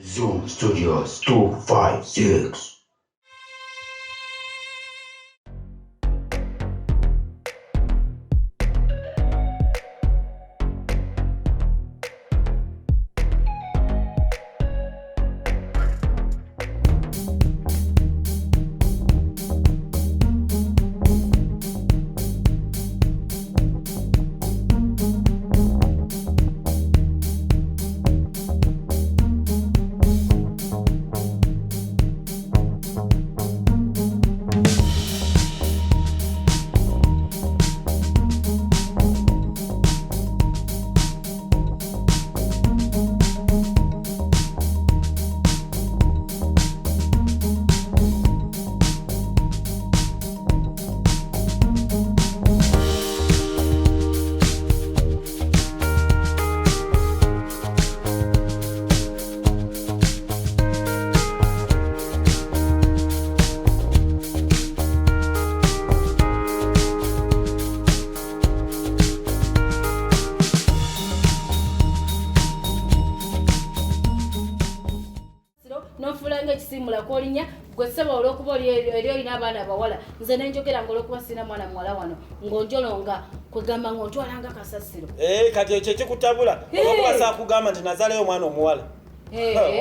Zoom Studios 256. Nofulanga kisimula kolinya gweseba olwokuba eri olina abaana abawala nze nenjogera ng'olwokuba sina mwana muwala wano ng'onjolonga kwegamba ng'ontwalanga kasasiro. Kati ekyo ekikutabula olwokuba saakugamba nti nazaalayo omwana omuwala.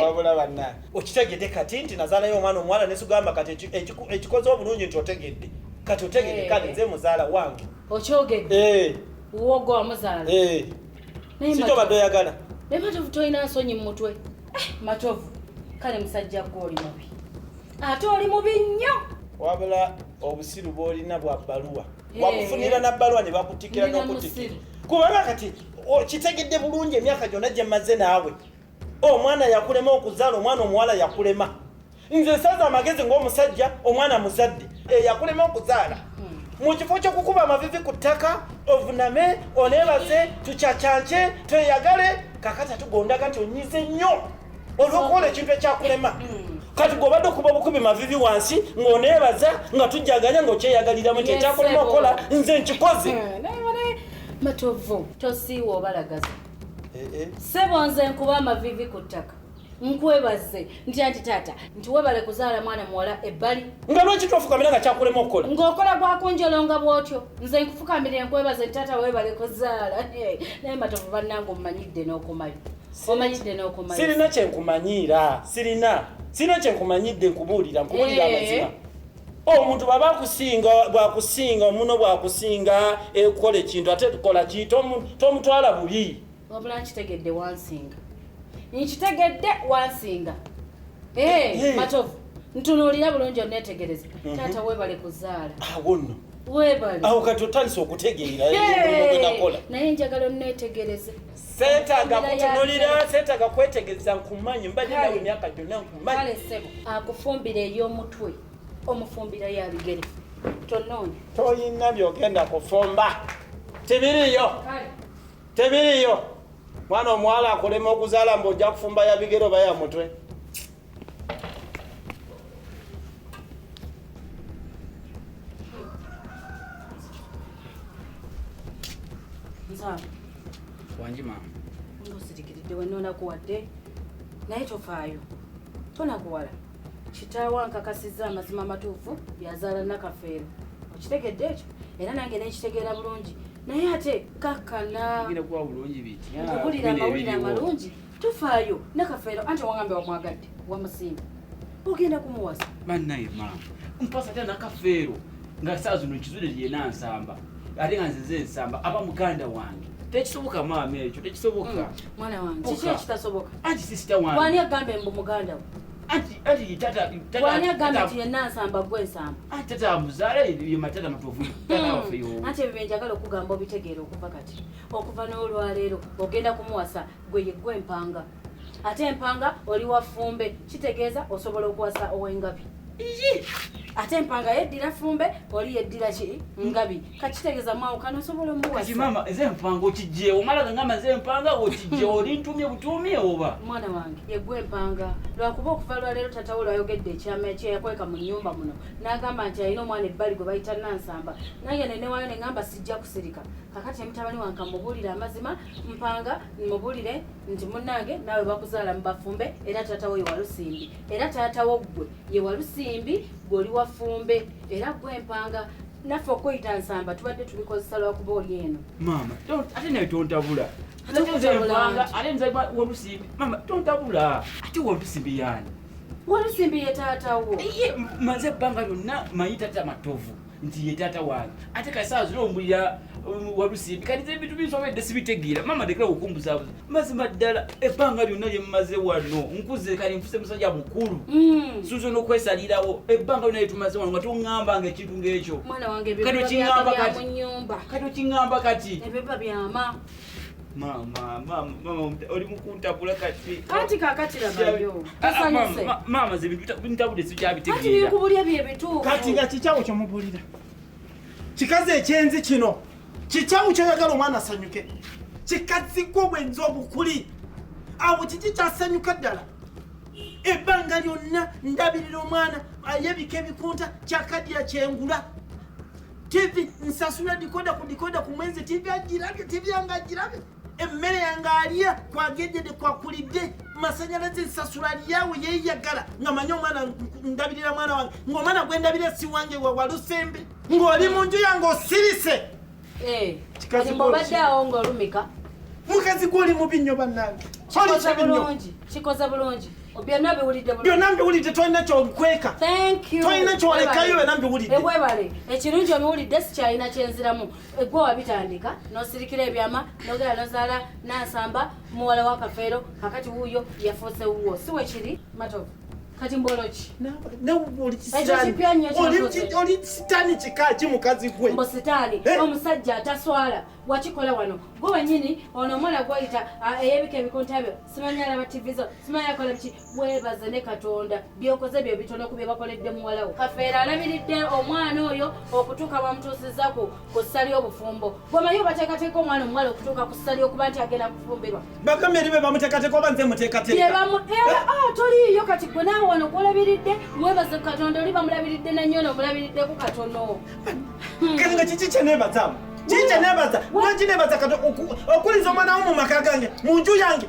Wabula banna okitegedde kati nti nazaalayo omwana omuwala nesugamba kati ekikoze obulungi nti otegedde kati otegedde kale nze muzaala wange okyogedde wogo wamuzaala sitobadde oyagala naye Matovu tolina nsonyi mu mutwe. Matovu kale musajja gw'oli mubi ate oli mubi nnyo. wabula obusiru bw'olina bwa bbaluwa wabufunira na bbaluwa ne bakutikira n'okutikira kubanga kati kitegedde bulungi emyaka gyonna gye mmaze naawe omwana yakulema okuzaala omwana omuwala yakulema nze saza amagezi ng'omusajja omwana muzadde yakulema okuzaala mu kifo ky'okukuba amavivi ku ttaka ovuname oneebaze tucacance tweyagale kakati tugondaga nti onyize nnyo olw'okukola ekintu ekyakulema kati gweobadde okuba bukubi mavivi wansi ng'oneebaza nga tujjaganya ng'okyeyagaliramu nti ekyakulema okukola nze nkikoze. Matovu tosiiwa obalagaza sebo nze nkuba amavivi ku ttaka nkwebaze nti anti taata nti webale kuzaala mwana muwala ebbali nga lwaki tofukamira nga kyakulema okukola ng'okola gwakunjolonga bw'otyo nze nkufukamire nkwebaze nti taata webale kuzaala naye Matovu bannange omumanyidde n'okumayo omanyidde n'okumayo sirina kyenkumanyiira sirina kyenkumanyidde nkubuulira amazima omuntu bwakusinga omuno bwakusinga ekukola ekintu ate tukola ki tomutwala bubi wabula nkitegedde wansinga Matovu ntunuulira bulungi onneetegereze taata webale kuzaala awo nno webale awo kati otandise okutegeera gwenakola naye njagala onneetegereze seetaaga kutunulira seetaaga kwetegereza nkumanyi mbadde nawe emyaka gyonna nkumanyi kale sebo akufumbira ey'omutwe omufumbira yabigere tonoonya toyina byogenda kufumba tebiriyo mwana omuwala akulema okuzaala mb'ojja kufumba yabigere oba ya mutwe. Wanji mama. Ngosirikiridde wenonakuwadde naye tofaayo tonakuwala kitaawa nkakasizza amazima matuufu yazaala Nakafeero okitegedde ekyo era nange nekitegeera bulungi naye ate kakkana mpulira amawulire amalungi tofaayo Nakafeero anti owaŋŋambe wamwagadde wamusimba ogenda kumuwasa bannaye mama mpasa ate Nakafeero nga saa zino ekizule lyena nsamba ate nga nzize ensamba aba muganda wange tekisoboka maama ekyo tekisoboka mwana wange kiki ekitasoboka anti sisita wange wani agambe mbu muganda we anti tata wani agambe nti yenna nsamba gwe nsamba anti tata amuzaala ye matata Matovu tata waffe yo anti ebyo byenjagala okugamba obitegeera okuva kati okuva n'olwaleero ogenda kumuwasa gwe empanga ate empanga oli wafumbe kitegeeza osobola okuwasa ow'engabi ate empanga yeddira fumbe oli yeddira ki ngabi kakitegeeza mwawukana osobola omuwasa mama eze empanga okijjeewo omala ngamba ze empanga okijjeewo olintumye butumye oba mwana wange yegwe empanga lwakuba okuva lwaleero tatawo lwayogedde ekyama ekyeyakweka mu nnyumba muno n'agamba nti alina omwana ebbali gwe bayita Nansamba nange nenewayo neŋŋamba sijja kusirika kakati mutabani wange mubuulire amazima mpanga mubuulire nti munnange naawe bakuzaala mu bafumbe era tatawo ye Walusimbi era tatawo ggwe ye Walusimbi gw'oli wafumbe era gwe empanga naffe okuyita Nsamba tubadde tubikozesa lwakuba oli eno mama ate naye tontabula ate nzalibwa Walusimbi mama tontabula ate Walusimbi yaani Walusimbi ye taatawo ye maze ebbanga lyonna mayita tata matovu nti ye taata wange ate kasaa zino ombulira Walusimbi kati ebintu binsobedde sibitegeera mama dekera okumbuzaabuza mazima ddala ebbanga lyonna lye mmaze wano nkuze kali nfuse musajja mukulu suzo n'okwesalirawo ebbanga lyonna lye tumaze wano nga toŋŋambanga ekintu ng'ekyo kati okiŋŋamba kati ebiba byama mama oli mukuntabula kati kakati labayo tasanyuse mama ze bintabudde sikyabitegeera kati bikubulya bye bituufu kati nga kikyawo kyomubulira kikazi ekyenzi kino kikyawo kyoyagala omwana asanyuke kikazigwa obwenzi obukuli awo kiki kyasanyuka ddala ebbanga lyonna ndabirira omwana ayebika ebikunta kyakadya kyengula TV nsasula dikoda ku mwezi TV agirabye TV yange agirabye emmere yange alya kwagejjede kwakulidde masanyalaze nsasula lyawe yeyagala nga manya omwana ndabirira mwana wange ng'omwana gwe ndabirira si wange Walusimbi ng'oli mu nju yange osirise kati mbobadde awo ng'olumika mukazi gw'oli mubi nnyo bannange kikoze bulungi byonna biwulidde bulungi byonna mbiwulidde tolina kyonkweka tolina kyolekayo byonna mbiwulidde ebwebale ekirungi omiwulidde sikyalina kyenziramu gwe wabitandika n'osirikira ebyama n'ogera n'ozaala Nansamba muwala wa Kafeero kakati wuuyo yafuuse wuwo si wekiri Matovu kati mboloki oli sitaani kika ki mukazi gwe mbo sitaani omusajja ataswala wakikola wano gwe wenyini ono omwana gwayita eyebika ebikunta byo simanyi alaba TV zo simanyi akola biki weebaze ne Katonda byokoze byo bitono ku bye bakoledde muwalawo Kafeero alabiridde omwana oyo okutuuka bamutuusiza ku ssali y'obufumbo bwemanyi bateekateeka omwana omuwala okutuuka ku ssali okuba nti agenda kufumbirwa bagambye eri be bamuteekateeka oba nze muteekateeka toliiyo kati gwe naawe wano gwolabiridde weebaze Katonda oli bamulabiridde nanyono omulabiriddeku katono kati nga kiki kyeneebazamu nebaza lwaki nebaza Katonda okuliza omwana wo mu maka gange mu nju yange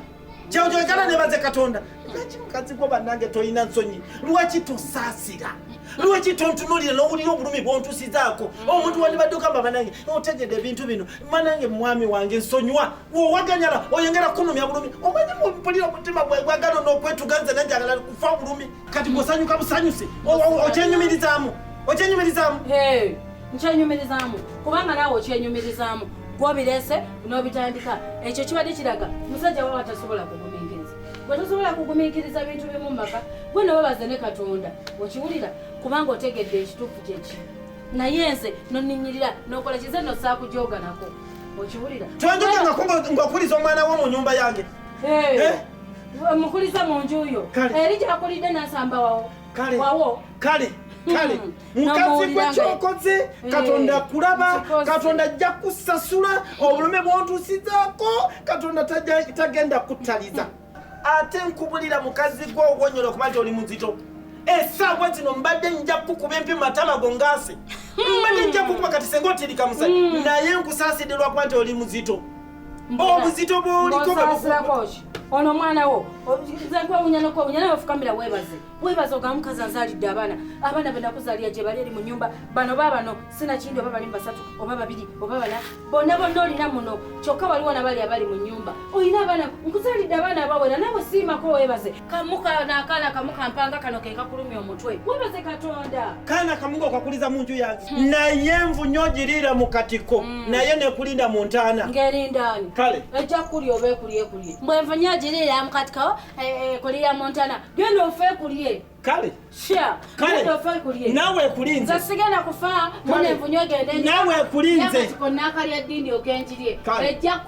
kyojoyagala nebaze Katonda lwaki mukazi gwo bannange tolina nsonyi lwaki tosaasira lwaki tontunulira n'owulira obulumi bwontusizaako omuntu wandibadde okamba bannange otegedde ebintu bino bannange mwami wange nsonyiwa wowaganyala oyongera kunumya bulumi omanyi mumpulira omutima gwagala n'okwetuganza nanjagala kufa bulumi kati bwosanyuka busanyuse okyenyumirizaamu nkyenyumirizaamu kubanga naawe okyenyumirizaamu gwobirese n'obitandika ekyo kibadde kiraga musajja wawe atasobola kugumiikiriza bwe tosobola kugumiikiriza bintu bimu maka gwe newebaze ne Katonda okiwulira kubanga otegedde ekituufu kyeki naye nze noninyirira nokola kize nosaa kujoga nako okiwulira tonjogangako ng'okuliza omwana wo mu nyumba yange mukuliza mu njuyo eri gyakulidde Nansamba wawo kale mukazi gwe kyokoze Katonda kulaba Katonda ajja kusasula obulume bwontusizaako Katonda tagenda kuttaliza ate nkubulira mukazi gwe ogwonyola okuba nti oli muzito essaawa zino mbadde nja kukuba empi matama gongaase mbadde nja kukuba kati senga otirika musajja naye nkusaasidde lwakuba nti oli muzito obuzito bwoliko ono omwana wo zagwewunyana bafukamira weebaze ogamukazi azaalidde abaana benakuzaalira gye bali eri mu nyumba bano baabano sinakindi oba bali mu basatu oba babiri oba bana bonna olina muno kyokka waliwo nabali abali mu nyumba olina abaana nkuzaalidde abaana abawera naawe siimako weebaze akaana kamu kampanga kano ke kakulumya omutwe weebaze Katonda kaana kamu okakuliza mu nju yange naye nvu nnyo ogiriira mu katiko naye nekulinda mu ntaana ng'erindaani kale ejja kulya oba ekulye bwenva nnyo agiriira mu katiko kulira mu ntaana genda ofe kulye kale kale tofa kulie nawe kulinze zasigana kufa mune vunyoge ndende nawe kulinze ko nakali ya dindi okenjirie ejja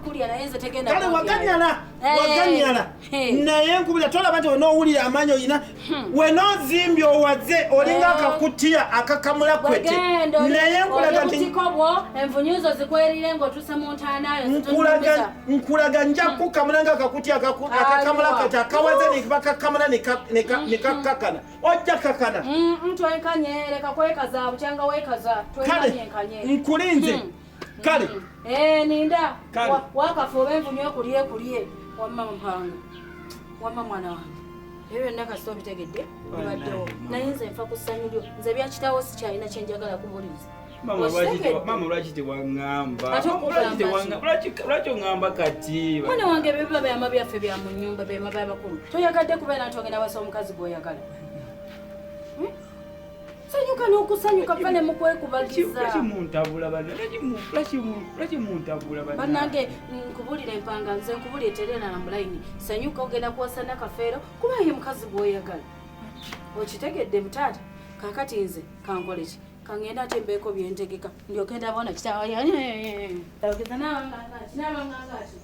kulia na yenze tegenda kale waganyala naye nkubira tola banje onowulira amanyo ina wenozimbye owaze olinga akakutia akakamula kwete naye nkulaga nti kobwo envunyuzo zikwerire ngo tusa montanayo nkulaga nja kukamulanga akakutia akakamula kwete akawaze nikakakamula nikakakana ojja kakana mtu enkanye leka kwekaza buchanga wekaza twenkanye nkulinze kale ninda wakafobe envunyo kulie wamma mpanga wamma mwana wange ebyo ndaka stop tegedde ibaddewo naye nze nfa kusanyulyo nze byakitawo sikyalina kyenjagala kubuliza mama lwaki tewangamba lwaki ongamba kati mwana wange biba byama byaffe bya mu nnyumba byama byabakulu toyagadde kubeera nti ogenda wasa omukazi gw'oyagala sanyuka n'okusanyuka fane mukwekubagiza lwaki muntabula bannange nkubulira empanga nze nkubulira eterena na mulayini sanyuka ogenda kuwasana kafeero kuba ye mukazi gw'oyagala okitegedde mutaata kakati nze kankoleki kangenda ate mbeeko byentegeka ndyokenda bona kitawageza nabangangaki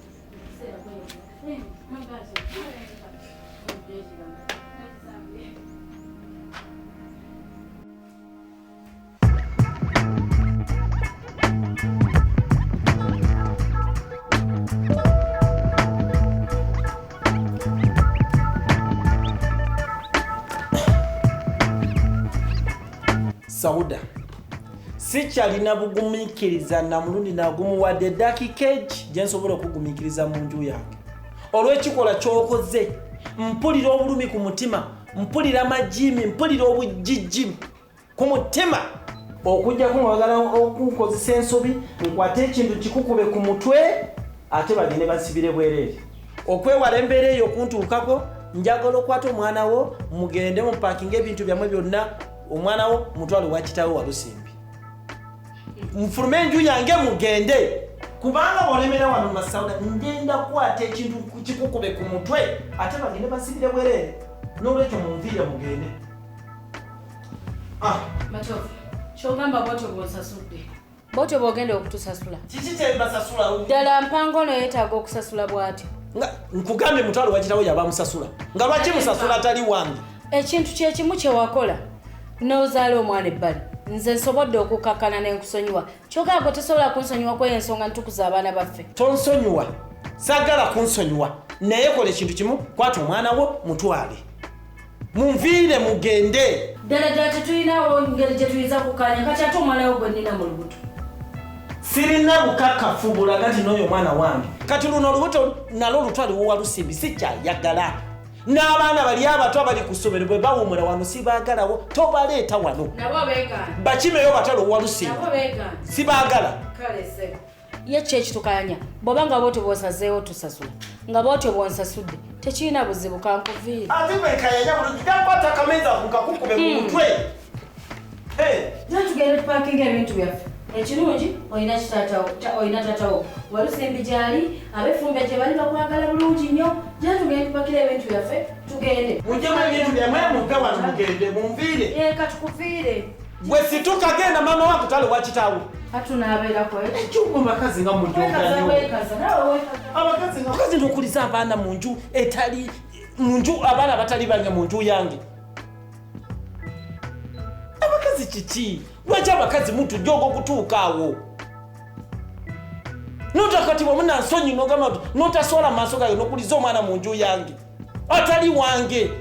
Sauda sikyalina bugumikiriza na mulundi nagumuwadde dakika egi gye nsobola okugumikiriza mu nju yange olw'ekikola ky'okoze mpulira obulumi ku mutima mpulira amajimi mpulira obujijji ku mutima okujja kumwagala okukozesa ensobi nkwate ekintu kikukube ku mutwe ate bagende basibire bwereere okwewala embeera eyo okuntuukako njagala okwata omwana wo mugende mu paakinga ebintu byammwe byonna omwana wo mutwale wakitawo walusimbi nfulume enju yange mugende kubanga olemera wano Masauda ngenda kukwata ekintu kikukube ku mutwe ate bagende basibire bwereere n'olwekyo munviire mugende Matofu kyogamba bwotyo bw'onsasudde bwotyo bw'ogenda okutusasula kiki kyembasasula ddala mpango ono yeetaaga okusasula bw'atyo nkugambye mutwale wakitawo yaba musasula nga lwaki musasula atali wange ekintu kyekimu kyewakola n'ozaala omwana ebbali nze nsobodde okukakkana n'enkusonyiwa kyogaago tosobola kunsonyiwa kweyo ensonga ntukuza abaana baffe tonsonyiwa saagala kunsonyiwa naye kola ekintu kimu kwata omwana wo mutwale munviire mugende ddala tetulinawo ngeri gye tuyinza kukanya kati ate omwana wo gwe nnina mu lubuto sirina bukakafu bulaga nti n'oyo omwana wange kati luno olubuto nalwo lutwale wowalusimbi sikyayagala n'abaana bali abato abali ku ssomero bwe bawumula wano sibaagalawo tobaleeta wano bakimeyo batalo owalusimbi sibaagala ye kyekitukanya bw'oba nga bwotyo bw'osazeewo tusasula nga bwotyo bw'onsasudde tekirina buzibu kankuviire ate bekayanya bulungigakwata akameza nkakukube mu mutwe tugende tupaakinga ebintu byaffe ekirungi olina tatawo walusimbi gyali abefumbe gye bali bakwagala bulungi nnyo gye tugende tupakira ebintu byaffe tugende mujjemu ebintu byammwe muve wano mugende munviire katukuviire bwe situkagenda mama wange tale wakitaawo atunaabeerako ekyuma bakazi nga abakazi nokuliza abaana mu nju etali mu nju abaana batali bange mu nju yange abakazi kiki lwaki abakazi mutujjoga okutuuka awo notakati bwemuna nsonyi nogamba notasobola mu maaso gange nokuliza omwana mu nju yange atali wange